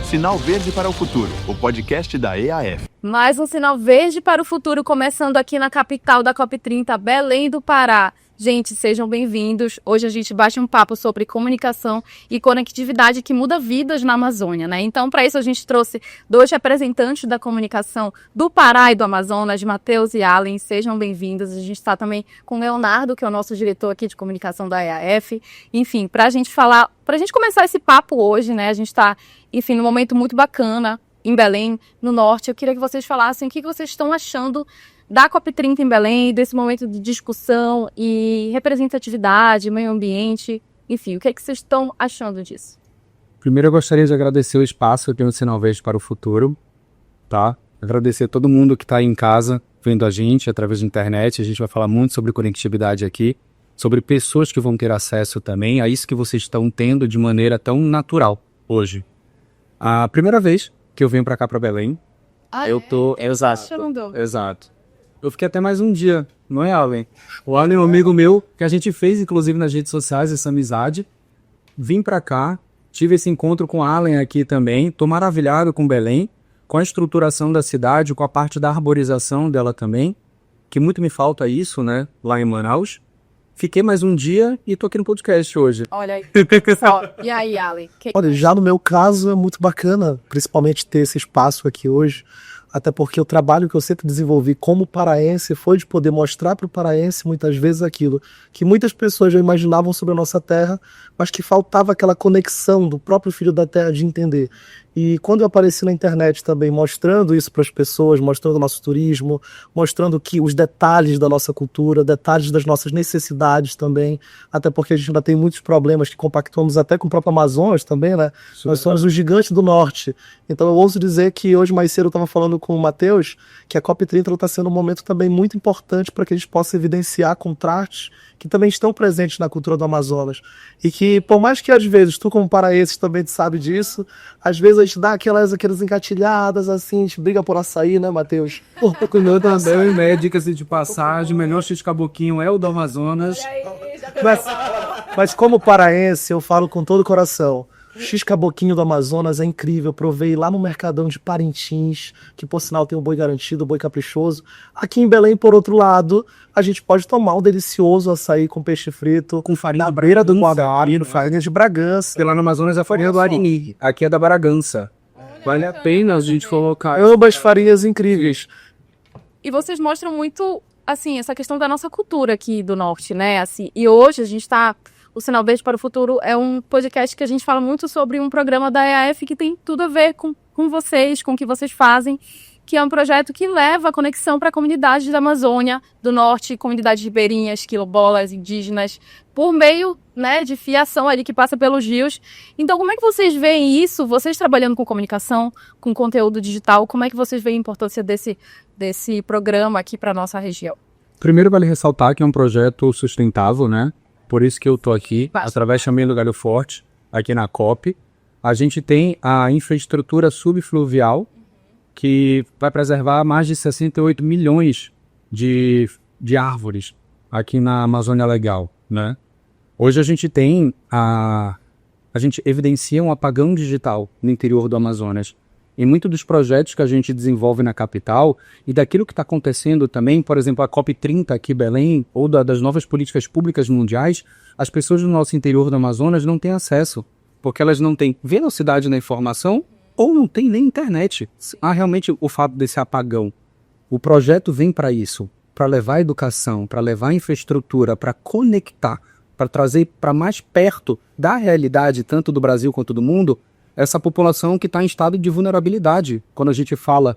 Sinal Verde para o Futuro, o podcast da EAF. Mais um Sinal Verde para o Futuro, começando aqui na capital da COP30, Belém do Pará. Gente, sejam bem-vindos. Hoje a gente bate um papo sobre comunicação e conectividade que muda vidas na Amazônia, né? Então, para isso, a gente trouxe dois representantes da comunicação do Pará e do Amazonas, Matheus e Allen. Sejam bem-vindos. A gente está também com o Leonardo, que é o nosso diretor aqui de comunicação da EAF. Enfim, para a gente começar esse papo hoje, né? A gente está, enfim, num momento muito bacana em Belém, no norte. Eu queria que vocês falassem o que vocês estão achando da COP30 em Belém, desse momento de discussão e representatividade, meio ambiente, enfim, o que é que vocês estão achando disso? Primeiro eu gostaria de agradecer o espaço aqui no Sinal Verde para o Futuro, tá? Agradecer a todo mundo que está aí em casa vendo a gente através da internet. A gente vai falar muito sobre conectividade aqui, sobre pessoas que vão ter acesso também a isso que vocês estão tendo de maneira tão natural hoje. A primeira vez que eu venho para cá, para Belém, Exato. Eu fiquei até mais um dia, não é, Allen? O Allen é um amigo meu, que a gente fez, inclusive, nas redes sociais, essa amizade. Vim pra cá, tive esse encontro com o Allen aqui também. Tô maravilhado com Belém, com a estruturação da cidade, com a parte da arborização dela também, que muito me falta isso, né, lá em Manaus. Fiquei mais um dia e tô aqui no podcast hoje. Olha aí. E aí, Allen? Olha, já no meu caso é muito bacana, principalmente ter esse espaço aqui hoje. Até porque o trabalho que eu sempre desenvolvi como paraense foi de poder mostrar para o paraense muitas vezes aquilo que muitas pessoas já imaginavam sobre a nossa terra, mas que faltava aquela conexão do próprio filho da terra de entender. E quando eu apareci na internet também mostrando isso para as pessoas, mostrando o nosso turismo, mostrando que os detalhes da nossa cultura, detalhes das nossas necessidades também, até porque a gente ainda tem muitos problemas que compactuamos até com o próprio Amazonas também, né? Nós somos o gigante do norte. Então eu ouso dizer que hoje mais cedo eu estava falando com o Matheus que a COP30 está sendo um momento também muito importante para que a gente possa evidenciar contrastes que também estão presentes na cultura do Amazonas. E que, por mais que às vezes, tu como paraense também sabe disso, às vezes a gente dá aquelas engatilhadas, assim, a gente briga por açaí, né, Matheus? Com o meu também, né, dicas de passagem, o melhor x-caboquinho é o do Amazonas. Mas como paraense, eu falo com todo o coração. O X-Caboquinho do Amazonas é incrível. Eu provei lá no Mercadão de Parintins, que por sinal tem o boi garantido, o boi caprichoso. Aqui em Belém, por outro lado, a gente pode tomar um delicioso açaí com peixe frito, com farinha na beira do Guarani, farinha de Bragança. Porque lá no Amazonas é a farinha do Arini, aqui é da Bragança. Vale a pena a gente colocar. Ambas farinhas incríveis. E vocês mostram muito, assim, essa questão da nossa cultura aqui do norte, né? Assim, e hoje a gente está... O Sinal Verde para o Futuro é um podcast que a gente fala muito sobre um programa da EAF que tem tudo a ver com vocês, com o que vocês fazem, que é um projeto que leva a conexão para comunidades da Amazônia, do Norte, comunidades ribeirinhas, quilombolas, indígenas, por meio, né, de fiação ali que passa pelos rios. Então, como é que vocês veem isso? Vocês trabalhando com comunicação, com conteúdo digital, como é que vocês veem a importância desse programa aqui para a nossa região? Primeiro, vale ressaltar que é um projeto sustentável, né? Por isso que eu tô aqui, através também do Galho Forte, aqui na COP. A gente tem a infraestrutura subfluvial, que vai preservar mais de 68 milhões de árvores aqui na Amazônia Legal, né? Hoje a gente tem a gente evidencia um apagão digital no interior do Amazonas. Em muitos dos projetos que a gente desenvolve na capital e daquilo que está acontecendo também, por exemplo, a COP30 aqui em Belém, ou das novas políticas públicas mundiais, as pessoas do nosso interior do Amazonas não têm acesso, porque elas não têm velocidade na informação ou não têm nem internet. Há realmente o fato desse apagão. O projeto vem para isso, para levar educação, para levar infraestrutura, para conectar, para trazer para mais perto da realidade, tanto do Brasil quanto do mundo, essa população que está em estado de vulnerabilidade. Quando a gente fala,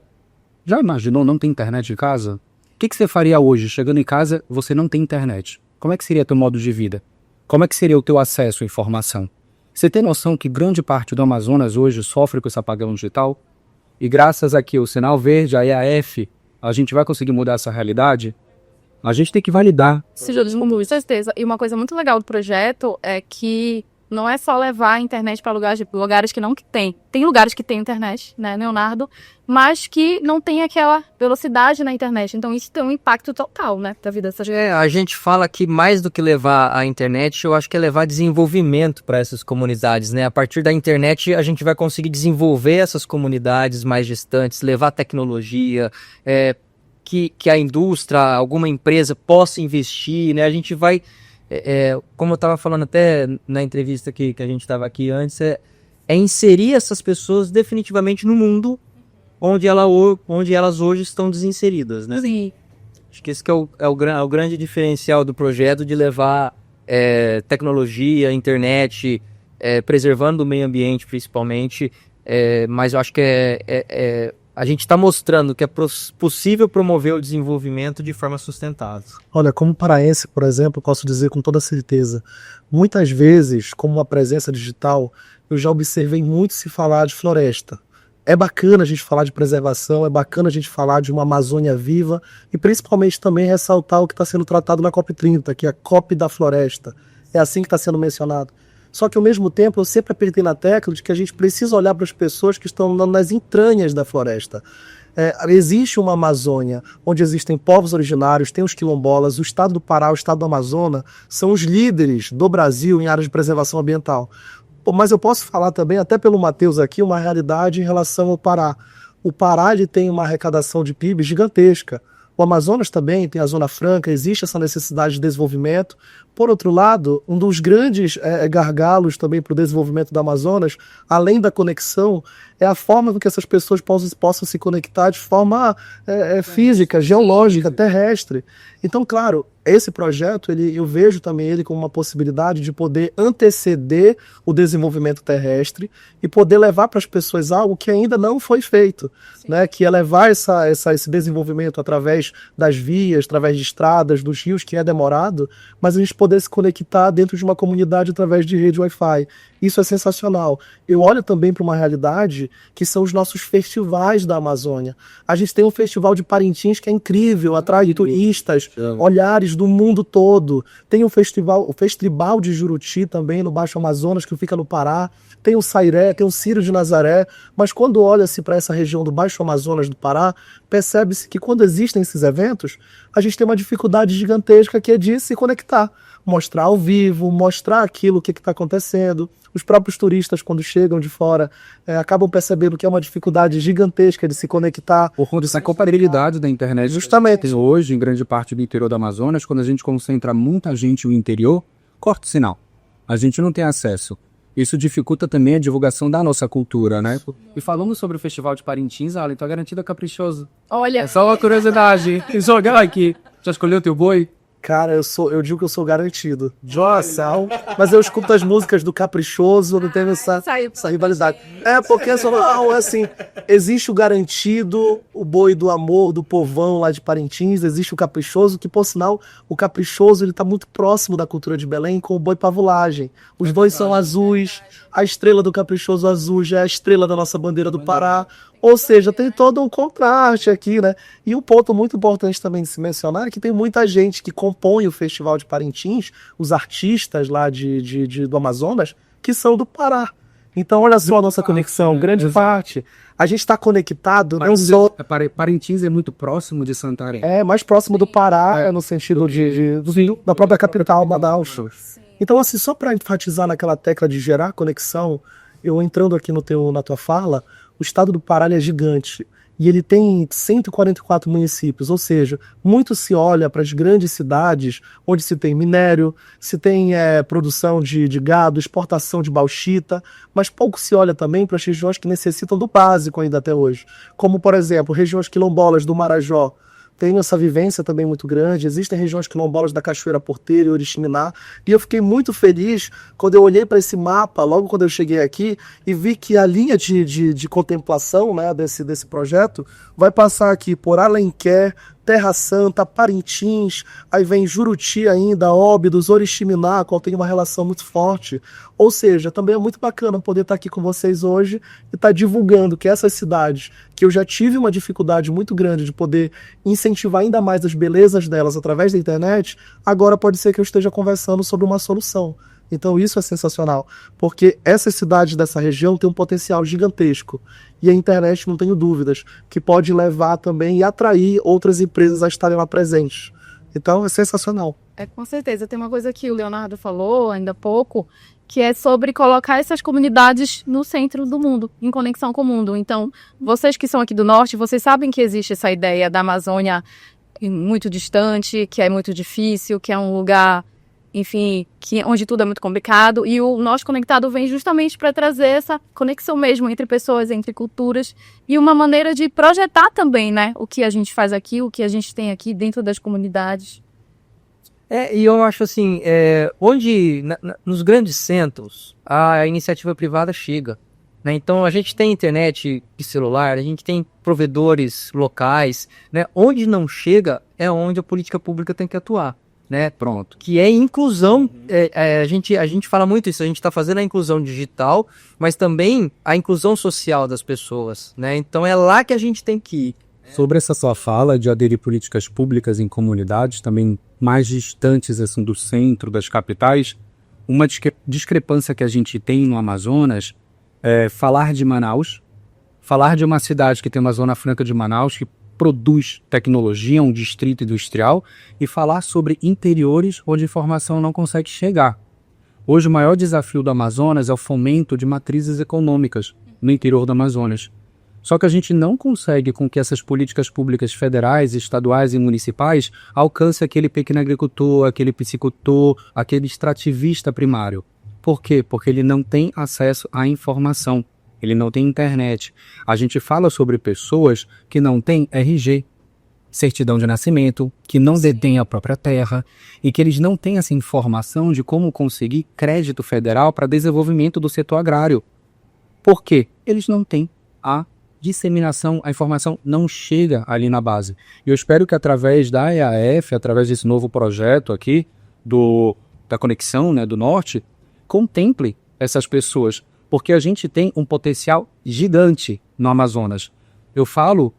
já imaginou não ter internet em casa? O que você faria hoje? Chegando em casa, você não tem internet. Como é que seria teu modo de vida? Como é que seria o teu acesso à informação? Você tem noção que grande parte do Amazonas hoje sofre com esse apagão digital? E graças aqui ao Sinal Verde, a EAF, a gente vai conseguir mudar essa realidade? A gente tem que validar. Sim, com certeza. E uma coisa muito legal do projeto é que não é só levar a internet para lugares que não tem. Tem lugares que tem internet, né, Leonardo? Mas que não tem aquela velocidade na internet. Então isso tem um impacto total, né, da vida dessas pessoas. A gente fala que mais do que levar a internet, eu acho que é levar desenvolvimento para essas comunidades, né? A partir da internet a gente vai conseguir desenvolver essas comunidades mais distantes, levar tecnologia, que a indústria, alguma empresa possa investir, né? A gente vai, como eu estava falando até na entrevista que a gente estava aqui antes, inserir essas pessoas definitivamente no mundo onde elas hoje estão desinseridas, né? Sim. Acho que esse que é o grande diferencial do projeto, de levar tecnologia, internet, preservando o meio ambiente principalmente, mas eu acho que a gente está mostrando que é possível promover o desenvolvimento de forma sustentável. Olha, como paraense, por exemplo, posso dizer com toda certeza, muitas vezes, como uma presença digital, eu já observei muito se falar de floresta. É bacana a gente falar de preservação, é bacana a gente falar de uma Amazônia viva e principalmente também ressaltar o que está sendo tratado na COP30, que é a COP da floresta. É assim que está sendo mencionado. Só que ao mesmo tempo eu sempre apertei na tecla de que a gente precisa olhar para as pessoas que estão nas entranhas da floresta. Existe uma Amazônia onde existem povos originários, tem os quilombolas, o estado do Pará, o estado do Amazonas são os líderes do Brasil em áreas de preservação ambiental. Mas eu posso falar também, até pelo Matheus aqui, uma realidade em relação ao Pará. O Pará ele tem uma arrecadação de PIB gigantesca. O Amazonas também tem a Zona Franca, existe essa necessidade de desenvolvimento. Por outro lado, um dos grandes gargalos também para o desenvolvimento do Amazonas, além da conexão, é a forma com que essas pessoas possam se conectar de forma física, geológica, terrestre. Então, claro, esse projeto, eu vejo também ele como uma possibilidade de poder anteceder o desenvolvimento terrestre e poder levar para as pessoas algo que ainda não foi feito, né? Que é levar esse desenvolvimento através das vias, através de estradas, dos rios, que é demorado, mas a gente poder se conectar dentro de uma comunidade através de rede Wi-Fi. Isso é sensacional. Eu olho também para uma realidade que são os nossos festivais da Amazônia. A gente tem um festival de Parintins que é incrível, atrai turistas, olhares do mundo todo. Tem o Festival de Juruti também, no Baixo Amazonas, que fica no Pará. Tem o Sairé, tem o Círio de Nazaré. Mas quando olha-se para essa região do Baixo Amazonas do Pará, percebe-se que quando existem esses eventos, a gente tem uma dificuldade gigantesca que é de se conectar. Mostrar ao vivo, mostrar aquilo que está acontecendo. Os próprios turistas, quando chegam de fora, acabam percebendo que é uma dificuldade gigantesca de se conectar. Por conta dessa compatibilidade da internet. Justamente. Hoje, em grande parte do interior do Amazonas, quando a gente concentra muita gente no interior, corta o sinal. A gente não tem acesso. Isso dificulta também a divulgação da nossa cultura, né? E falando sobre o Festival de Parintins, Alan, tá garantido caprichoso. Olha, É só uma curiosidade. Jogar aqui. Já escolheu teu boi? Cara, eu digo que eu sou garantido. Joaçal, mas eu escuto as músicas do Caprichoso, não tenho essa rivalidade. Porque assim, existe o garantido, o boi do amor, do povão lá de Parintins, existe o Caprichoso, que por sinal, o Caprichoso ele tá muito próximo da cultura de Belém com o boi pavulagem. Os dois são azuis, a estrela do Caprichoso azul já é a estrela da nossa bandeira do Pará. Ou seja, tem todo um contraste aqui, né? E um ponto muito importante também de se mencionar é que tem muita gente que compõe o Festival de Parintins, os artistas lá do Amazonas, que são do Pará. Então, olha só a nossa conexão, grande parte. A gente está conectado, não só... Parintins é muito próximo de Santarém. É, mais próximo do Pará, no sentido da própria capital, Manaus. Então, assim, só para enfatizar naquela tecla de gerar conexão, eu entrando aqui na tua fala, o estado do Pará é gigante e ele tem 144 municípios, ou seja, muito se olha para as grandes cidades onde se tem minério, se tem produção de gado, exportação de bauxita, mas pouco se olha também para as regiões que necessitam do básico ainda até hoje, como, por exemplo, regiões quilombolas do Marajó. Tem essa vivência também muito grande, existem regiões quilombolas da Cachoeira Porteira e Oriximiná, e eu fiquei muito feliz quando eu olhei para esse mapa, logo quando eu cheguei aqui, e vi que a linha de contemplação, né, desse projeto vai passar aqui por Alenquer, Terra Santa, Parintins, aí vem Juruti ainda, Óbidos, Oriximiná, a qual tem uma relação muito forte. Ou seja, também é muito bacana poder estar aqui com vocês hoje e estar divulgando que essas cidades, que eu já tive uma dificuldade muito grande de poder incentivar ainda mais as belezas delas através da internet, agora pode ser que eu esteja conversando sobre uma solução. Então isso é sensacional, porque essas cidades dessa região têm um potencial gigantesco. E a internet, não tenho dúvidas, que pode levar também e atrair outras empresas a estarem lá presentes. Então é sensacional. Com certeza. Tem uma coisa que o Leonardo falou ainda há pouco, que é sobre colocar essas comunidades no centro do mundo, em conexão com o mundo. Então, vocês que são aqui do norte, vocês sabem que existe essa ideia da Amazônia muito distante, que é muito difícil, que é um lugar, enfim, onde tudo é muito complicado. E o Norte Conectado vem justamente para trazer essa conexão mesmo entre pessoas, entre culturas, e uma maneira de projetar também, né, o que a gente faz aqui, o que a gente tem aqui dentro das comunidades. E eu acho assim, onde nos grandes centros a iniciativa privada chega, né? Então a gente tem internet de celular, a gente tem provedores locais, né? Onde não chega é onde a política pública tem que atuar, né? Pronto. Que é inclusão, a gente fala muito isso, a gente está fazendo a inclusão digital, mas também a inclusão social das pessoas, né? Então é lá que a gente tem que ir. Sobre essa sua fala de aderir políticas públicas em comunidades também mais distantes assim, do centro, das capitais, uma discrepância que a gente tem no Amazonas é falar de Manaus, falar de uma cidade que tem uma zona franca de Manaus, que produz tecnologia, um distrito industrial, e falar sobre interiores onde a informação não consegue chegar. Hoje o maior desafio do Amazonas é o fomento de matrizes econômicas no interior do Amazonas. Só que a gente não consegue com que essas políticas públicas federais, estaduais e municipais alcancem aquele pequeno agricultor, aquele piscicultor, aquele extrativista primário. Por quê? Porque ele não tem acesso à informação, ele não tem internet. A gente fala sobre pessoas que não têm RG, certidão de nascimento, que não detêm a própria terra e que eles não têm essa informação de como conseguir crédito federal para desenvolvimento do setor agrário. Por quê? Eles não têm a disseminação, a informação não chega ali na base. E eu espero que através da EAF, através desse novo projeto aqui, da Conexão, né, do Norte, contemple essas pessoas, porque a gente tem um potencial gigante no Amazonas. Eu falo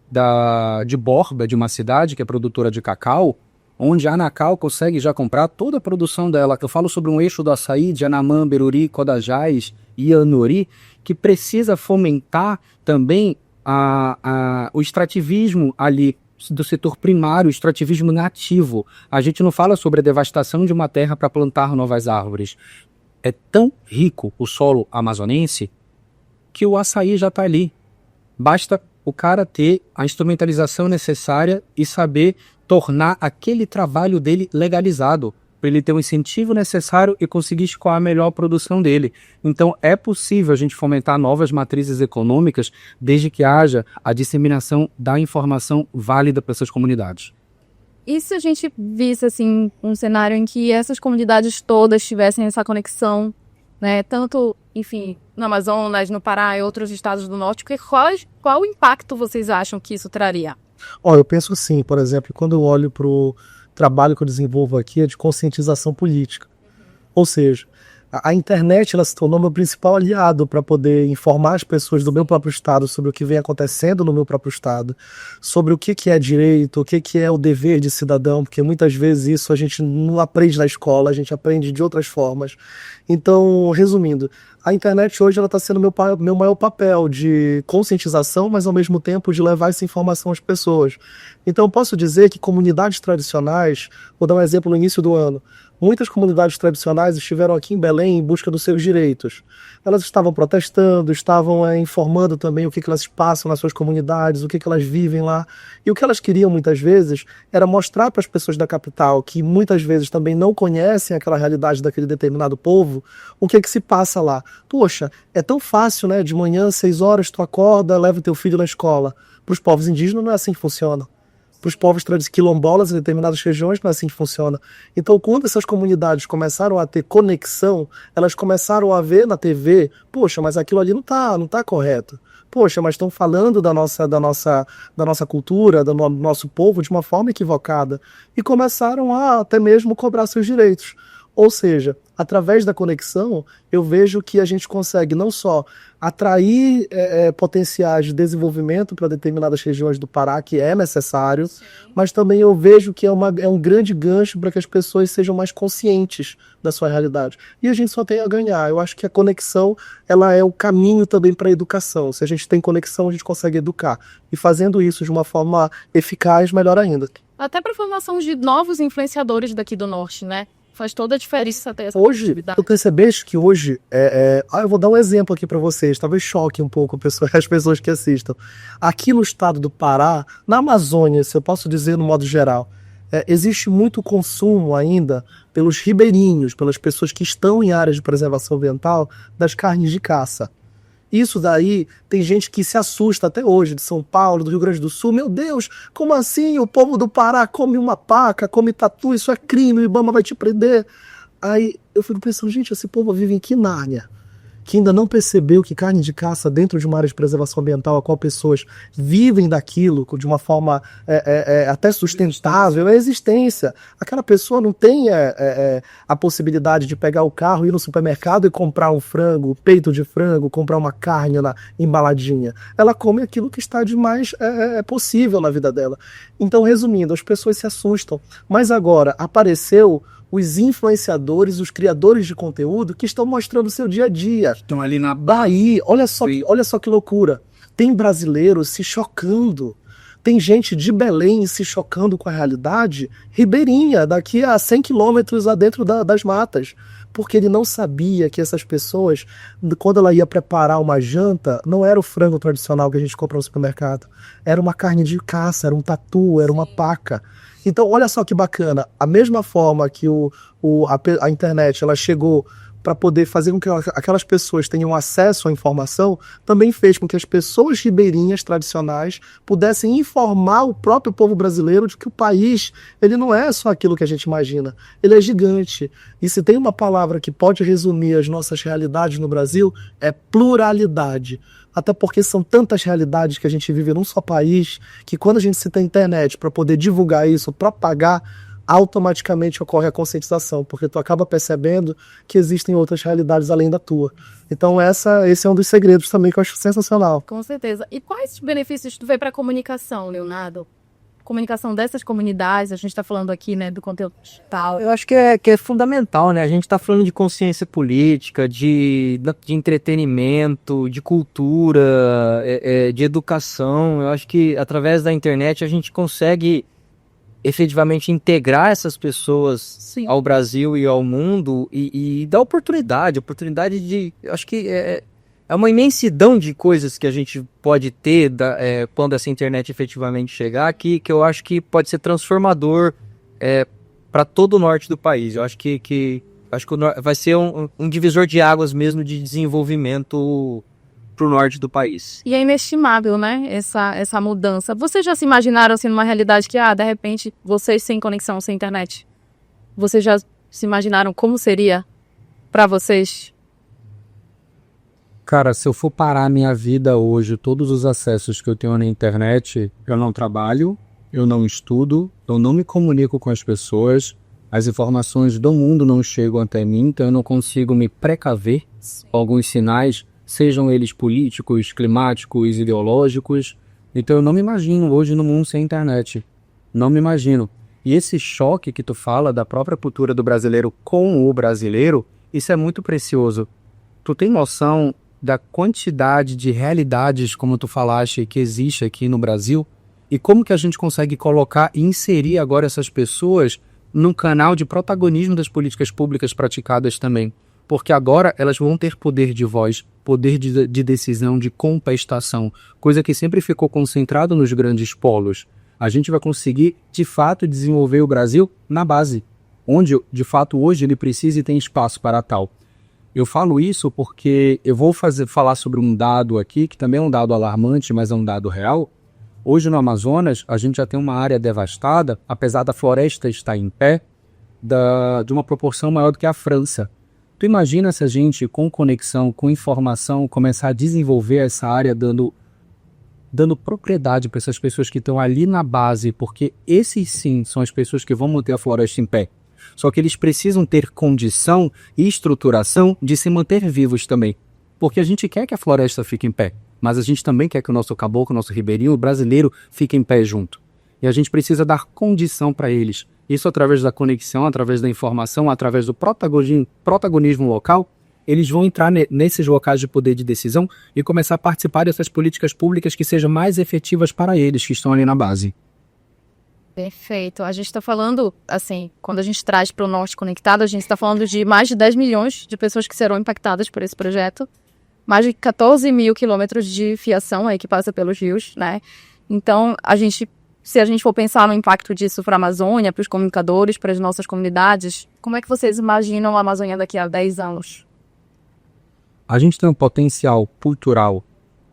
de Borba, de uma cidade que é produtora de cacau, onde a Anacal consegue já comprar toda a produção dela. Eu falo sobre um eixo do açaí de Anamã, Beruri, Codajás e Anori, que precisa fomentar também o extrativismo ali do setor primário, o extrativismo nativo. A gente não fala sobre a devastação de uma terra para plantar novas árvores. É tão rico o solo amazonense que o açaí já está ali. Basta o cara ter a instrumentalização necessária e saber tornar aquele trabalho dele legalizado, para ele ter o incentivo necessário e conseguir escoar melhor a produção dele. Então é possível a gente fomentar novas matrizes econômicas desde que haja a disseminação da informação válida para essas comunidades. E se a gente visse assim, um cenário em que essas comunidades todas tivessem essa conexão, né, tanto, enfim, no Amazonas, no Pará e outros estados do norte, qual o impacto vocês acham que isso traria? Eu penso assim, por exemplo, quando eu olho para o trabalho que eu desenvolvo aqui é de conscientização política. Ou seja, a internet ela se tornou meu principal aliado para poder informar as pessoas do meu próprio estado sobre o que vem acontecendo no meu próprio estado, sobre o que é direito, o que é o dever de cidadão, porque muitas vezes isso a gente não aprende na escola, a gente aprende de outras formas. Então, resumindo, a internet hoje está sendo meu maior papel de conscientização, mas ao mesmo tempo de levar essa informação às pessoas. Então, eu posso dizer que comunidades tradicionais, vou dar um exemplo no início do ano, muitas comunidades tradicionais estiveram aqui em Belém em busca dos seus direitos. Elas estavam protestando, estavam informando também o que elas passam nas suas comunidades, o que elas vivem lá. E o que elas queriam muitas vezes era mostrar para as pessoas da capital, que muitas vezes também não conhecem aquela realidade daquele determinado povo, o que se passa lá. Poxa, é tão fácil, né? De manhã, 6 horas, tu acorda, leva teu filho na escola. Para os povos indígenas não é assim que funciona. Para os povos quilombolas em determinadas regiões não é assim que funciona. Então, quando essas comunidades começaram a ter conexão, elas começaram a ver na TV, poxa, mas aquilo ali não tá correto. Poxa, mas estão falando da nossa cultura, do nosso povo de uma forma equivocada. E começaram a até mesmo cobrar seus direitos. Ou seja, através da conexão, eu vejo que a gente consegue não só atrair potenciais de desenvolvimento para determinadas regiões do Pará, que é necessário, mas também eu vejo que é um grande gancho para que as pessoas sejam mais conscientes da sua realidade. E a gente só tem a ganhar. Eu acho que a conexão, ela é o caminho também para a educação. Se a gente tem conexão, a gente consegue educar. E fazendo isso de uma forma eficaz, melhor ainda. Até para a formação de novos influenciadores daqui do Norte, né? Faz toda a diferença ter essa Hoje, atividade. tu percebeste que hoje, eu vou dar um exemplo aqui para vocês, talvez choque um pouco as pessoas que assistam. Aqui no estado do Pará, na Amazônia, se eu posso dizer no modo geral, existe muito consumo ainda pelos ribeirinhos, pelas pessoas que estão em áreas de preservação ambiental, das carnes de caça. Isso daí, tem gente que se assusta até hoje, de São Paulo, do Rio Grande do Sul. Meu Deus, como assim o povo do Pará come uma paca, come tatu, isso é crime, o Ibama vai te prender. Aí eu fico pensando, gente, esse povo vive em que Nárnia? Que ainda não percebeu que carne de caça dentro de uma área de preservação ambiental, a qual pessoas vivem daquilo de uma forma até sustentável, é a existência. Aquela pessoa não tem a possibilidade de pegar o carro, ir no supermercado e comprar um frango, peito de frango, comprar uma carne embaladinha. Ela come aquilo que está de mais possível na vida dela. Então, resumindo, as pessoas se assustam. Mas agora apareceu os influenciadores, os criadores de conteúdo que estão mostrando o seu dia a dia. Estão ali na... Daí, olha só que loucura. Tem brasileiros se chocando. Tem gente de Belém se chocando com a realidade ribeirinha, daqui a 100 quilômetros adentro das matas. Porque ele não sabia que essas pessoas, quando ela ia preparar uma janta, não era o frango tradicional que a gente compra no supermercado. Era uma carne de caça, era um tatu, era uma paca. Então, olha só que bacana. A mesma forma que a internet ela chegou para poder fazer com que aquelas pessoas tenham acesso à informação, também fez com que as pessoas ribeirinhas tradicionais pudessem informar o próprio povo brasileiro de que o país ele não é só aquilo que a gente imagina. Ele é gigante. E se tem uma palavra que pode resumir as nossas realidades no Brasil, é pluralidade. Até porque são tantas realidades que a gente vive num só país, que quando a gente se tem internet para poder divulgar isso, propagar, automaticamente ocorre a conscientização, porque tu acaba percebendo que existem outras realidades além da tua. Então esse é um dos segredos também que eu acho sensacional. Com certeza. E quais benefícios tu vê para a comunicação, Leonardo? Comunicação dessas comunidades, a gente está falando aqui, né, do conteúdo digital. Eu acho que é fundamental, né? A gente está falando de consciência política, de entretenimento, de cultura, de educação. Eu acho que através da internet a gente consegue efetivamente integrar essas pessoas Sim. ao Brasil e ao mundo e dar oportunidade de... Eu acho que é uma imensidão de coisas que a gente pode ter quando essa internet efetivamente chegar, que eu acho que pode ser transformador para todo o norte do país. Eu acho que vai ser um divisor de águas mesmo de desenvolvimento para o norte do país. E é inestimável, né, essa mudança. Vocês já se imaginaram assim numa realidade que, de repente, vocês sem conexão, sem internet, vocês já se imaginaram como seria para vocês? Cara, se eu for parar a minha vida hoje, todos os acessos que eu tenho na internet, eu não trabalho, eu não estudo, eu não me comunico com as pessoas, as informações do mundo não chegam até mim, então eu não consigo me precaver com alguns sinais, sejam eles políticos, climáticos, ideológicos. Então eu não me imagino hoje no mundo sem internet. Não me imagino. E esse choque que tu fala da própria cultura do brasileiro com o brasileiro, isso é muito precioso. Tu tem noção da quantidade de realidades, como tu falaste, que existe aqui no Brasil? E como que a gente consegue colocar e inserir agora essas pessoas num canal de protagonismo das políticas públicas praticadas também? Porque agora elas vão ter poder de voz, poder de decisão, de contestação, coisa que sempre ficou concentrado nos grandes polos. A gente vai conseguir, de fato, desenvolver o Brasil na base, onde, de fato, hoje ele precisa e tem espaço para tal. Eu falo isso porque eu vou falar sobre um dado aqui, que também é um dado alarmante, mas é um dado real. Hoje no Amazonas, a gente já tem uma área devastada, apesar da floresta estar em pé, de uma proporção maior do que a França. Tu imagina se a gente, com conexão, com informação, começar a desenvolver essa área dando propriedade para essas pessoas que estão ali na base, porque esses sim são as pessoas que vão manter a floresta em pé. Só que eles precisam ter condição e estruturação de se manter vivos também. Porque a gente quer que a floresta fique em pé, mas a gente também quer que o nosso caboclo, o nosso ribeirinho, o brasileiro, fique em pé junto. E a gente precisa dar condição para eles. Isso através da conexão, através da informação, através do protagonismo local. Eles vão entrar nesses locais de poder de decisão e começar a participar dessas políticas públicas que sejam mais efetivas para eles, que estão ali na base. Perfeito. A gente está falando, assim, quando a gente traz para o Norte Conectado, a gente está falando de mais de 10 milhões de pessoas que serão impactadas por esse projeto. Mais de 14 mil quilômetros de fiação aí que passa pelos rios, né? Então, se a gente for pensar no impacto disso para a Amazônia, para os comunicadores, para as nossas comunidades, como é que vocês imaginam a Amazônia daqui a 10 anos? A gente tem um potencial cultural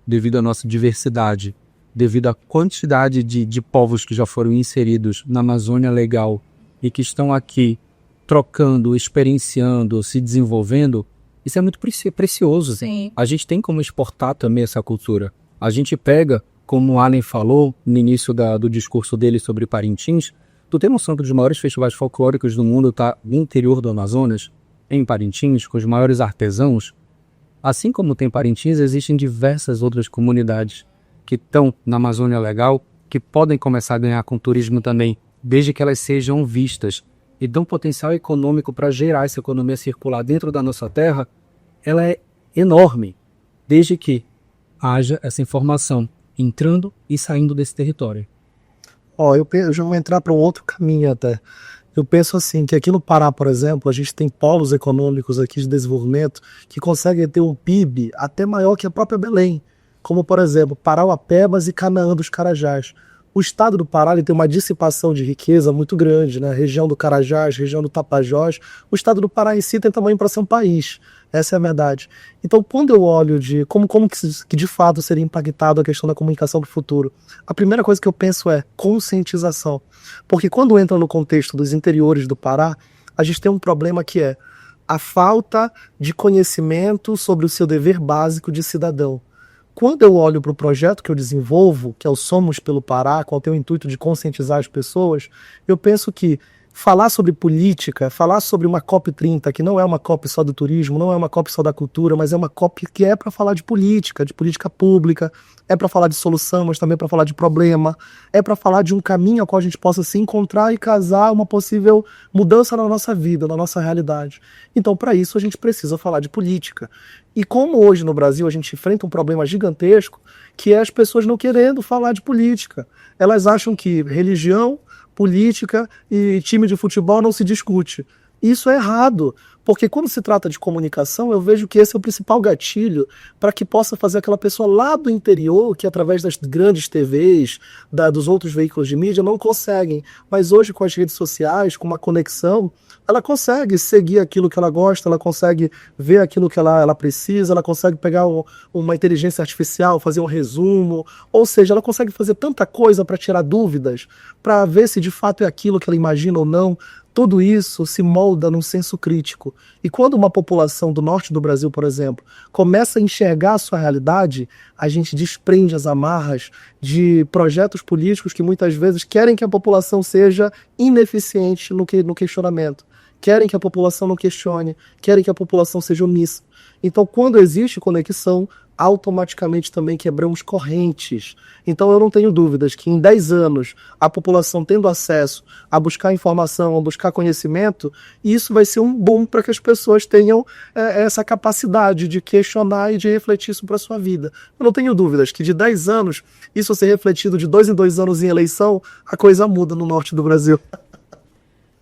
devido à nossa diversidade, devido à quantidade de povos que já foram inseridos na Amazônia Legal e que estão aqui trocando, experienciando, se desenvolvendo. Isso é muito precioso. Sim. A gente tem como exportar também essa cultura. A gente pega, como o Allen falou no início do discurso dele sobre Parintins, tu tem noção que um dos maiores festivais folclóricos do mundo está no interior do Amazonas, em Parintins, com os maiores artesãos. Assim como tem Parintins, existem diversas outras comunidades que estão na Amazônia Legal, que podem começar a ganhar com turismo também, desde que elas sejam vistas e dão potencial econômico para gerar essa economia circular dentro da nossa terra. Ela é enorme, desde que haja essa informação entrando e saindo desse território. Eu já vou entrar para um outro caminho até. Eu penso assim, que aqui no Pará, por exemplo, a gente tem polos econômicos aqui de desenvolvimento que conseguem ter um PIB até maior que a própria Belém, como, por exemplo, Parauapebas e Canaã dos Carajás. O estado do Pará ele tem uma dissipação de riqueza muito grande, né? Região do Carajás, região do Tapajós. O estado do Pará em si tem tamanho para ser um país. Essa é a verdade. Então, quando eu olho de como que de fato seria impactado a questão da comunicação do futuro, a primeira coisa que eu penso é conscientização. Porque quando entra no contexto dos interiores do Pará, a gente tem um problema que é a falta de conhecimento sobre o seu dever básico de cidadão. Quando eu olho para o projeto que eu desenvolvo, que é o Somos pelo Pará, qual tem o intuito de conscientizar as pessoas, eu penso que falar sobre política, falar sobre uma COP30, que não é uma COP só do turismo, não é uma COP só da cultura, mas é uma COP que é para falar de política pública, é para falar de solução, mas também para falar de problema, é para falar de um caminho ao qual a gente possa se encontrar e casar uma possível mudança na nossa vida, na nossa realidade. Então, para isso, a gente precisa falar de política. E como hoje no Brasil a gente enfrenta um problema gigantesco, que é as pessoas não querendo falar de política. Elas acham que religião, política e time de futebol não se discute. Isso é errado, porque quando se trata de comunicação, eu vejo que esse é o principal gatilho para que possa fazer aquela pessoa lá do interior, que através das grandes TVs, dos outros veículos de mídia, não conseguem. Mas hoje, com as redes sociais, com uma conexão, ela consegue seguir aquilo que ela gosta, ela consegue ver aquilo que ela precisa, ela consegue pegar uma inteligência artificial, fazer um resumo, ou seja, ela consegue fazer tanta coisa para tirar dúvidas, para ver se de fato é aquilo que ela imagina ou não. Tudo isso se molda num senso crítico. E quando uma população do norte do Brasil, por exemplo, começa a enxergar a sua realidade, a gente desprende as amarras de projetos políticos que muitas vezes querem que a população seja ineficiente no questionamento. Querem que a população não questione, querem que a população seja omissa. Então, quando existe conexão, automaticamente também quebramos correntes. Então eu não tenho dúvidas que em 10 anos a população tendo acesso a buscar informação, a buscar conhecimento, isso vai ser um boom para que as pessoas tenham essa capacidade de questionar e de refletir sobre a sua vida. Eu não tenho dúvidas que de 10 anos, isso ser refletido de 2 em 2 anos em eleição, a coisa muda no norte do Brasil.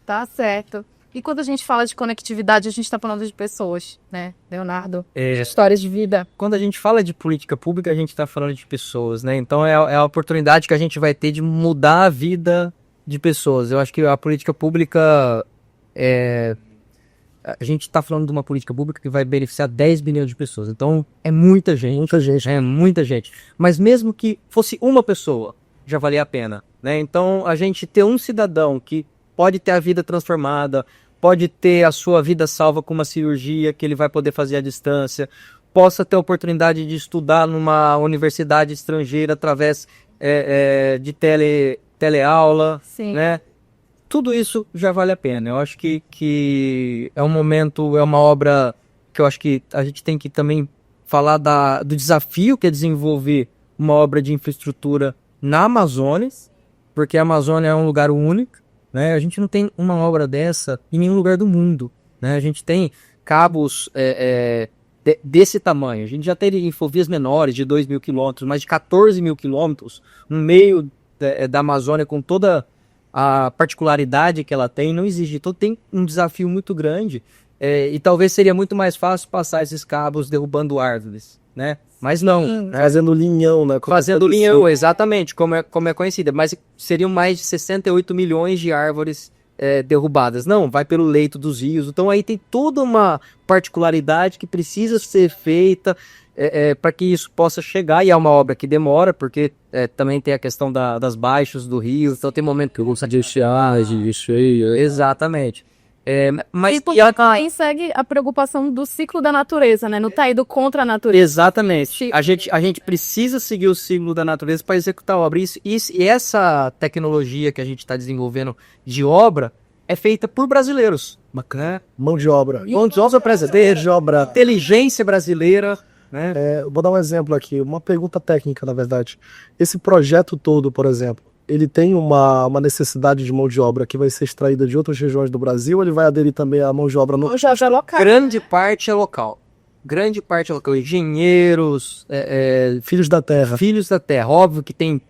Tá certo. E quando a gente fala de conectividade, a gente está falando de pessoas, né, Leonardo? Histórias de vida. Quando a gente fala de política pública, a gente está falando de pessoas, né? Então é a oportunidade que a gente vai ter de mudar a vida de pessoas. Eu acho que a política pública a gente está falando de uma política pública que vai beneficiar 10 bilhões de pessoas. Então é muita gente. Muita gente. É muita gente. Mas mesmo que fosse uma pessoa, já valia a pena, né? Então a gente ter um cidadão que pode ter a vida transformada, pode ter a sua vida salva com uma cirurgia que ele vai poder fazer à distância, possa ter a oportunidade de estudar numa universidade estrangeira através de teleaula, Sim. né? tudo isso já vale a pena. Eu acho que é um momento, é uma obra que eu acho que a gente tem que também falar do desafio que é desenvolver uma obra de infraestrutura na Amazônia, porque a Amazônia é um lugar único, né? A gente não tem uma obra dessa em nenhum lugar do mundo, né? A gente tem cabos desse tamanho. A gente já teve infovias menores de 2.000 quilômetros, mas de 14.000 quilômetros no meio da Amazônia, com toda a particularidade que ela tem, não existe. Então tem um desafio muito grande, e talvez seria muito mais fácil passar esses cabos derrubando árvores, né? Mas não. Fazendo linhão, né? Fazendo linhão, exatamente, como é conhecida. Mas seriam mais de 68 milhões de árvores derrubadas. Não, vai pelo leito dos rios. Então aí tem toda uma particularidade que precisa ser feita para que isso possa chegar. E é uma obra que demora, porque também tem a questão das baixas do rio. Então tem momento que eu gosto de estiagem, cheio. Exatamente. Mas aí segue a preocupação do ciclo da natureza, né? Não tá indo contra a natureza. Exatamente. A gente precisa seguir o ciclo da natureza para executar a obra. E essa tecnologia que a gente está desenvolvendo de obra é feita por brasileiros. Bacana. Mão de obra. Mão de obra brasileira. De obra. Inteligência brasileira. Né? Vou dar um exemplo aqui, uma pergunta técnica, na verdade. Esse projeto todo, por exemplo, ele tem uma necessidade de mão de obra que vai ser extraída de outras regiões do Brasil, ou ele vai aderir também à mão de obra no... Já local. Grande parte é local. Engenheiros, filhos da terra. Filhos da terra. Óbvio que tem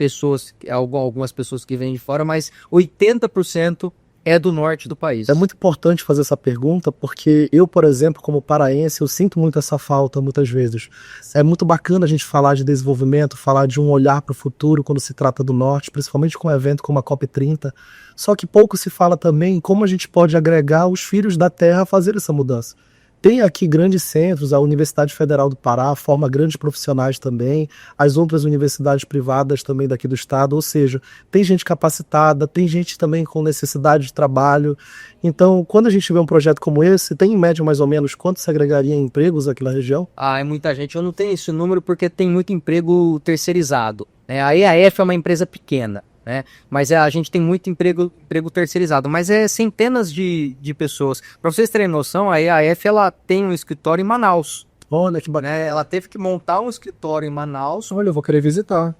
algumas pessoas que vêm de fora, mas 80% é do norte do país. É muito importante fazer essa pergunta, porque eu, por exemplo, como paraense, eu sinto muito essa falta muitas vezes. É muito bacana a gente falar de desenvolvimento, falar de um olhar para o futuro quando se trata do norte, principalmente com um evento como a COP30. Só que pouco se fala também como a gente pode agregar os filhos da terra a fazer essa mudança. Tem aqui grandes centros, a Universidade Federal do Pará forma grandes profissionais também, as outras universidades privadas também daqui do estado, ou seja, tem gente capacitada, tem gente também com necessidade de trabalho. Então, quando a gente vê um projeto como esse, tem em média mais ou menos quanto se agregaria em empregos aqui na região? É muita gente. Eu não tenho esse número porque tem muito emprego terceirizado, né? A EAF é uma empresa pequena, né? Mas a gente tem muito emprego terceirizado, mas centenas de pessoas. Para vocês terem noção, a EAF ela tem um escritório em Manaus. Olha que bacana. Ela teve que montar um escritório em Manaus. Olha, eu vou querer visitar.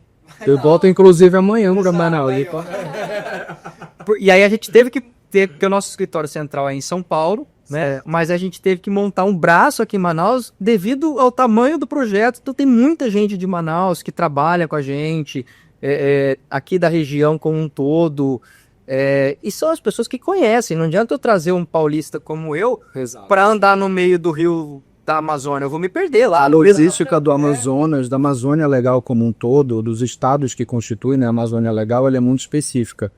Eu volto inclusive amanhã para Manaus. E aí a gente teve que ter, porque o nosso escritório central é em São Paulo, né? Mas a gente teve que montar um braço aqui em Manaus devido ao tamanho do projeto. Então tem muita gente de Manaus que trabalha com a gente, aqui da região como um todo, e são as pessoas que conhecem. Não adianta eu trazer um paulista como eu para andar no meio do rio da Amazônia, eu vou me perder lá. A logística do Amazonas, da Amazônia Legal como um todo, dos estados que constituem, né, a Amazônia Legal, ela é muito específica.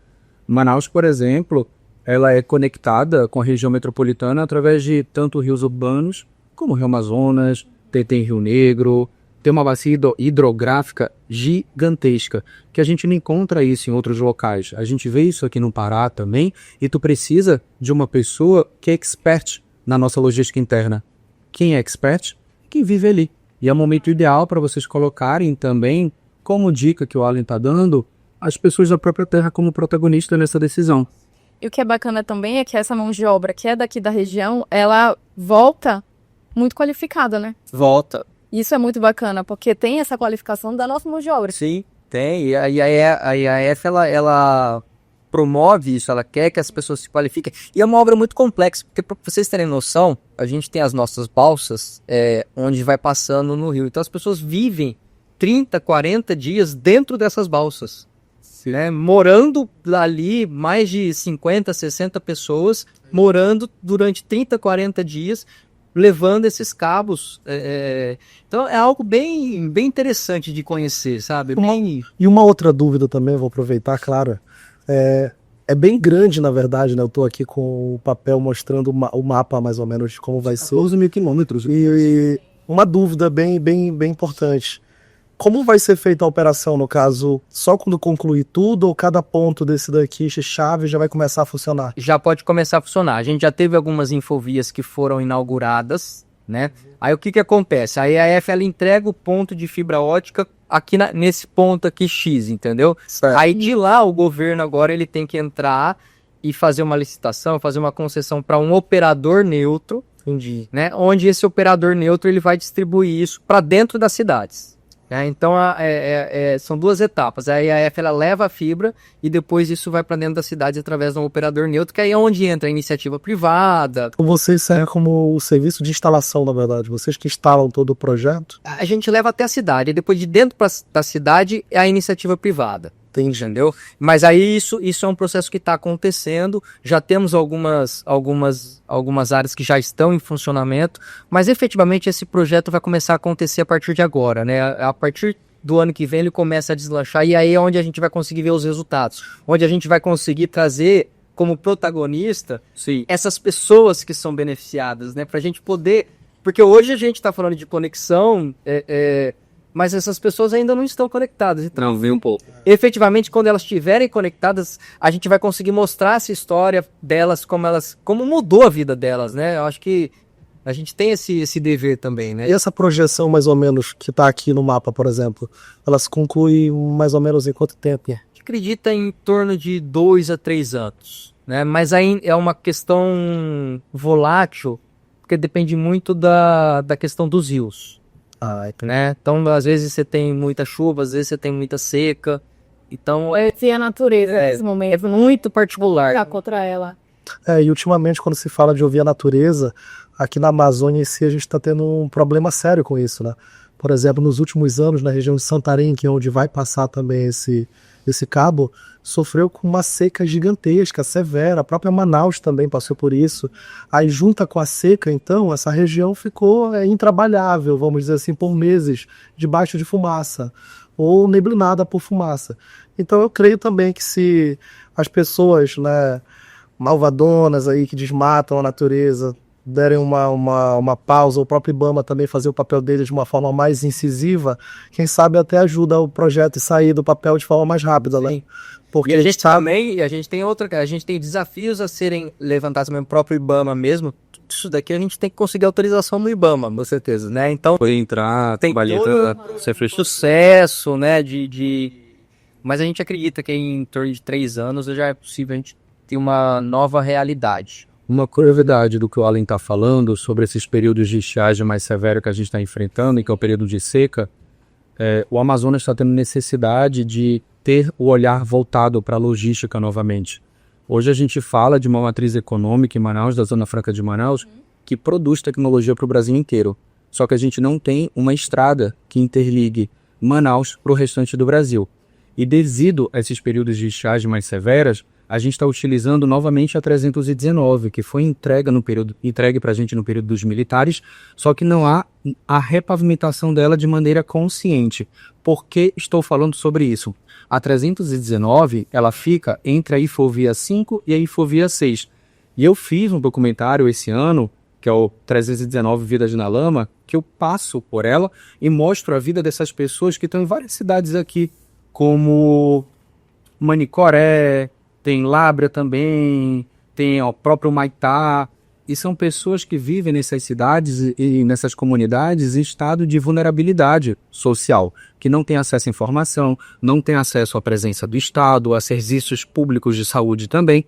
Manaus, por exemplo, ela é conectada com a região metropolitana através de tanto rios urbanos como o Rio Amazonas, tem Rio Negro. Tem uma bacia hidrográfica gigantesca, que a gente não encontra isso em outros locais. A gente vê isso aqui no Pará também, e tu precisa de uma pessoa que é expert na nossa logística interna. Quem é expert? Quem vive ali. E é o momento ideal para vocês colocarem também, como dica que o Alan está dando, as pessoas da própria terra como protagonista nessa decisão. E o que é bacana também é que essa mão de obra que é daqui da região, ela volta muito qualificada, né? Volta. Isso é muito bacana, porque tem essa qualificação da nossa mão de obra. Sim, tem. E a IAF, ela promove isso, ela quer que as pessoas se qualifiquem. E é uma obra muito complexa, porque para vocês terem noção, a gente tem as nossas balsas, onde vai passando no rio. Então as pessoas vivem 30, 40 dias dentro dessas balsas. Né? Morando ali, mais de 50, 60 pessoas, morando durante 30, 40 dias, levando esses cabos. Então é algo bem interessante de conhecer, sabe? E uma outra dúvida também, vou aproveitar, claro, é bem grande, na verdade, né? Eu estou aqui com o papel mostrando o mapa, mais ou menos, de como vai ser. 12.000 quilômetros. E uma dúvida bem importante. Como vai ser feita a operação, no caso, só quando concluir tudo, ou cada ponto desse daqui, chave, já vai começar a funcionar? Já pode começar a funcionar. A gente já teve algumas infovias que foram inauguradas, né? Aí o que acontece? A EAF, ela entrega o ponto de fibra ótica aqui nesse ponto aqui X, entendeu? Certo. Aí de lá o governo agora ele tem que entrar e fazer uma licitação, fazer uma concessão para um operador neutro, né? Onde esse operador neutro ele vai distribuir isso para dentro das cidades. Né? Então são duas etapas. A EAF ela leva a fibra e depois isso vai para dentro das cidades através de um operador neutro, que aí é onde entra a iniciativa privada. Vocês servem como o serviço de instalação, na verdade. Vocês que instalam todo o projeto. A gente leva até a cidade, e depois de dentro da cidade é a iniciativa privada. Entendeu? Mas aí isso é um processo que está acontecendo, já temos algumas áreas que já estão em funcionamento, mas efetivamente esse projeto vai começar a acontecer a partir de agora, né? A partir do ano que vem ele começa a deslanchar e aí é onde a gente vai conseguir ver os resultados, onde a gente vai conseguir trazer como protagonista essas pessoas que são beneficiadas, né? Pra gente poder... Porque hoje a gente está falando de conexão... mas essas pessoas ainda não estão conectadas. Então, Não, vem um pouco. efetivamente, quando elas estiverem conectadas, a gente vai conseguir mostrar essa história delas, como mudou a vida delas, né? Eu acho que a gente tem esse dever também, né? E essa projeção, mais ou menos, que está aqui no mapa, por exemplo, ela se conclui mais ou menos em quanto tempo? A gente acredita em torno de 2 a 3 anos, né? Mas aí é uma questão volátil, porque depende muito da questão dos rios. Né? Então, às vezes você tem muita chuva, às vezes você tem muita seca. Então, Se a natureza nesse é momento muito particular. tá contra ela. E ultimamente, quando se fala de ouvir a natureza, aqui na Amazônia em si, a gente está tendo um problema sério com isso, né? Por exemplo, nos últimos anos, na região de Santarém, que é onde vai passar também esse cabo, sofreu com uma seca gigantesca, severa. A própria Manaus também passou por isso. Aí, junta com a seca, então, essa região ficou intrabalhável, vamos dizer assim, por meses, debaixo de fumaça, ou neblinada por fumaça. Então, eu creio também que se as pessoas, né, malvadonas aí que desmatam a natureza, derem uma pausa, o próprio IBAMA também fazer o papel dele de uma forma mais incisiva, quem sabe até ajuda o projeto a sair do papel de forma mais rápida, né? Porque E a gente também, a gente tem desafios a serem levantados também no próprio IBAMA mesmo. Isso daqui a gente tem que conseguir autorização no IBAMA, com certeza, né? Então, Foi entrar, tem todo sucesso, né? Mas a gente acredita que em torno de 3 anos já é possível a gente ter uma nova realidade. Uma curiosidade do que o Alan está falando sobre esses períodos de estiagem mais severo que a gente está enfrentando, e que é o período de seca, o Amazonas está tendo necessidade de ter o olhar voltado para a logística novamente. Hoje a gente fala de uma matriz econômica em Manaus, da Zona Franca de Manaus, que produz tecnologia para o Brasil inteiro. Só que a gente não tem uma estrada que interligue Manaus para o restante do Brasil. E devido a esses períodos de estiagem mais severas, a gente está utilizando novamente a 319, que foi entregue para a gente no período dos militares, só que não há a repavimentação dela de maneira consciente. Por que estou falando sobre isso? A 319, ela fica entre a Infovia 5 e a Infovia 6. E eu fiz um documentário esse ano, que é o 319 Vidas na Lama, que eu passo por ela e mostro a vida dessas pessoas que estão em várias cidades aqui, como Manicoré, tem Lábrea também, tem o próprio Maitá, e são pessoas que vivem nessas cidades e nessas comunidades em estado de vulnerabilidade social, que não têm acesso à informação, não têm acesso à presença do Estado, a serviços públicos de saúde também,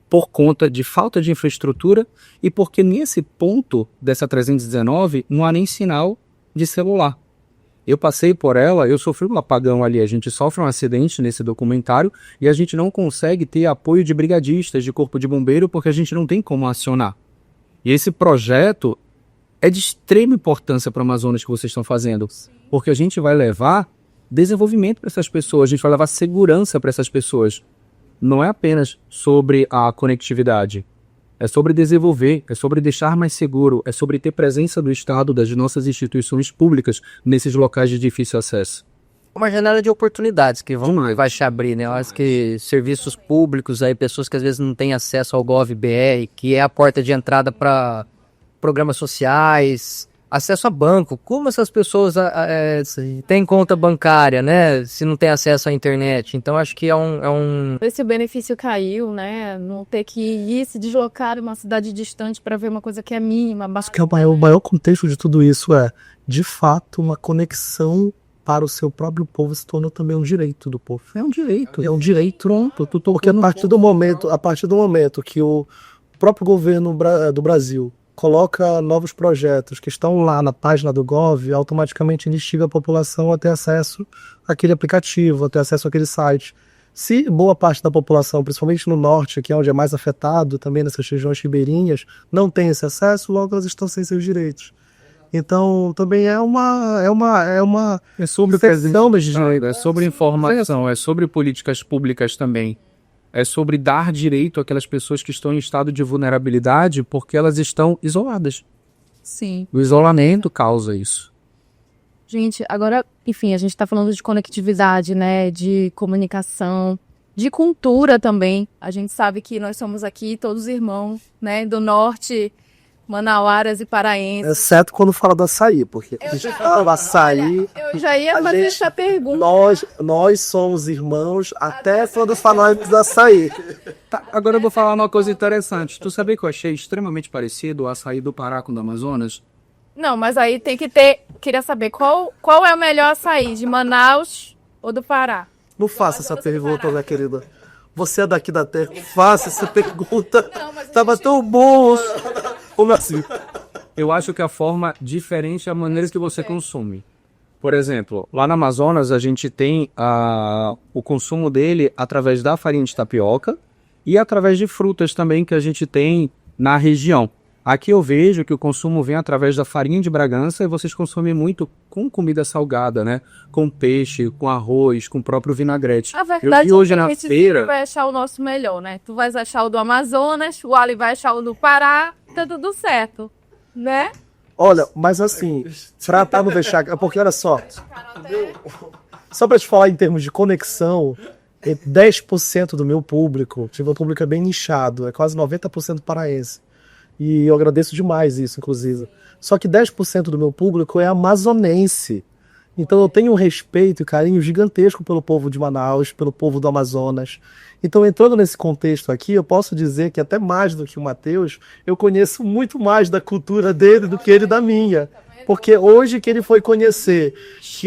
por conta de falta de infraestrutura e porque nesse ponto dessa 319 não há nem sinal de celular. Eu passei por ela, eu sofri um apagão ali, a gente sofre um acidente nesse documentário e a gente não consegue ter apoio de brigadistas, de corpo de bombeiro, porque a gente não tem como acionar. E esse projeto é de extrema importância para o Amazonas que vocês estão fazendo, porque a gente vai levar desenvolvimento para essas pessoas, a gente vai levar segurança para essas pessoas. Não é apenas sobre a conectividade, é sobre desenvolver, é sobre deixar mais seguro, é sobre ter presença do Estado, das nossas instituições públicas nesses locais de difícil acesso. Uma janela de oportunidades que vai se abrir, né? Eu acho que serviços públicos, aí, pessoas que às vezes não têm acesso ao GovBR, que é a porta de entrada para programas sociais, acesso a banco. Como essas pessoas têm conta bancária, né? Se não tem acesso à internet. Então, acho que é um... Esse benefício caiu, né? Não ter que ir se deslocar de uma cidade distante para ver uma coisa que é mínima. Acho que o maior contexto de tudo isso é, de fato, uma conexão para o seu próprio povo se tornou também um direito do povo. É um direito. Pronto. Porque a partir do momento que o próprio governo do Brasil coloca novos projetos que estão lá na página do Gov, automaticamente instiga a população a ter acesso àquele aplicativo, a ter acesso àquele site. Se boa parte da população, principalmente no norte, que é onde é mais afetado, também nessas regiões ribeirinhas, não tem esse acesso, logo elas estão sem seus direitos. Então, também é sobre seção legislativa. É sobre informação, é sobre políticas públicas também. É sobre dar direito àquelas pessoas que estão em estado de vulnerabilidade porque elas estão isoladas. Sim. O isolamento causa isso. Gente, agora, enfim, a gente está falando de conectividade, né, de comunicação, de cultura também. A gente sabe que nós somos aqui todos irmãos, né, do norte, manauaras e paraenses. Exceto quando fala do açaí, porque o açaí... Eu já ia fazer essa pergunta. Nós somos irmãos até quando falamos do açaí. Tá, agora eu vou falar uma coisa interessante. Tu sabia que eu achei extremamente parecido o açaí do Pará com o do Amazonas? Não, mas aí tem que ter... Queria saber qual é o melhor açaí, de Manaus ou do Pará? Não faça essa pergunta, minha querida. Você é daqui da terra, faça essa pergunta. Tava tão bom. Como assim? Eu acho que a forma diferente é a maneira que você consome. Por exemplo, lá no Amazonas a gente tem o consumo dele através da farinha de tapioca e através de frutas também que a gente tem na região. Aqui eu vejo que o consumo vem através da farinha de Bragança e vocês consomem muito com comida salgada, né? Com peixe, com arroz, com o próprio vinagrete. A verdade hoje é que na a gente feira vai achar o nosso melhor, né? Tu vai achar o do Amazonas, o Ali vai achar o do Pará, tá tudo certo, né? Olha, mas assim, pra não deixar... Porque olha só pra te falar em termos de conexão, 10% do meu público, meu público é bem nichado, é quase 90% paraense. E eu agradeço demais isso, inclusive. Só que 10% do meu público é amazonense. Então eu tenho um respeito e carinho gigantesco pelo povo de Manaus, pelo povo do Amazonas. Então, entrando nesse contexto aqui, eu posso dizer que até mais do que o Matheus, eu conheço muito mais da cultura dele do que ele da minha. Porque hoje que ele foi conhecer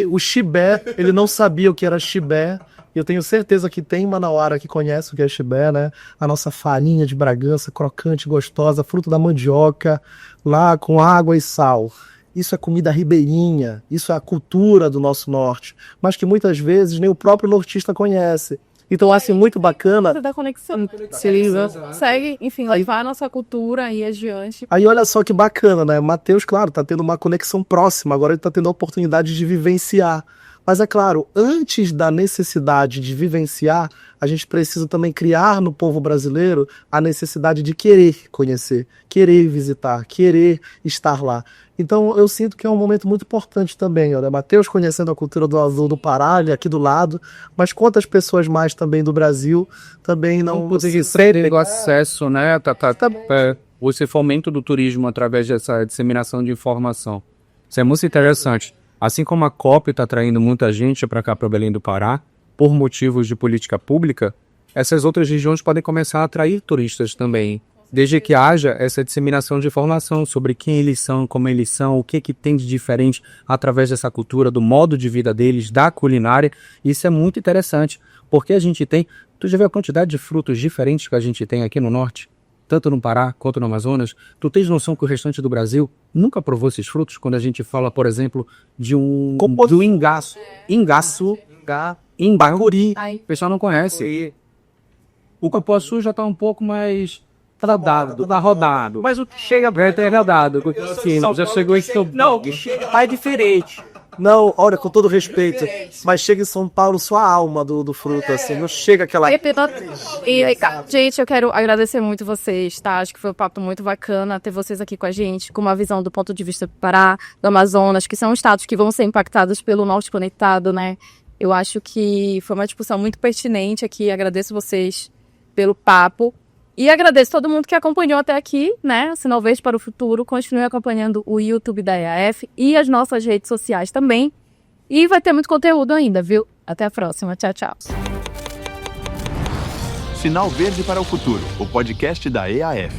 o chibé, ele não sabia o que era chibé. Eu tenho certeza que tem manauara que conhece o que é chibé, né? A nossa farinha de Bragança, crocante, gostosa, fruto da mandioca, lá com água e sal. Isso é comida ribeirinha, isso é a cultura do nosso norte, mas que muitas vezes nem o próprio nortista conhece. Então, assim, muito bacana. Da conexão. Consegue, enfim, levar a nossa cultura aí adiante. Aí olha só que bacana, né? Matheus, claro, tá tendo uma conexão próxima, agora ele tá tendo a oportunidade de vivenciar. Mas é claro, antes da necessidade de vivenciar, a gente precisa também criar no povo brasileiro a necessidade de querer conhecer, querer visitar, querer estar lá. Então eu sinto que é um momento muito importante também, olha, Matheus conhecendo a cultura do azul do Pará, ali aqui do lado, mas quantas pessoas mais também do Brasil também não ter o acesso, né? Esse fomento do turismo através dessa disseminação de informação. Isso é muito interessante. Assim como a COP está atraindo muita gente para cá, para o Belém do Pará, por motivos de política pública, essas outras regiões podem começar a atrair turistas também, desde que haja essa disseminação de informação sobre quem eles são, como eles são, o que tem de diferente através dessa cultura, do modo de vida deles, da culinária. Isso é muito interessante, porque a gente tem... Tu já viu a quantidade de frutos diferentes que a gente tem aqui no norte? Tanto no Pará quanto no Amazonas. Tu tens noção que o restante do Brasil nunca provou esses frutos? Quando a gente fala, por exemplo, do ingaço. Imbacuri. O pessoal não conhece. O cupuaçu já está um pouco mais rodado. Mas o que chega perto é rodado. Já chegou em São Paulo. Não, o que chega é diferente. Não, olha, com todo respeito, mas chega em São Paulo só a alma do fruto, assim, não chega aquela... Gente, eu quero agradecer muito vocês, tá? Acho que foi um papo muito bacana ter vocês aqui com a gente, com uma visão do ponto de vista do Pará, do Amazonas, que são estados que vão ser impactados pelo Norte Conectado, né? Eu acho que foi uma discussão muito pertinente aqui, agradeço vocês pelo papo. E agradeço todo mundo que acompanhou até aqui, né? Sinal Verde para o Futuro. Continue acompanhando o YouTube da EAF e as nossas redes sociais também. E vai ter muito conteúdo ainda, viu? Até a próxima. Tchau, tchau. Sinal Verde para o Futuro, o podcast da EAF.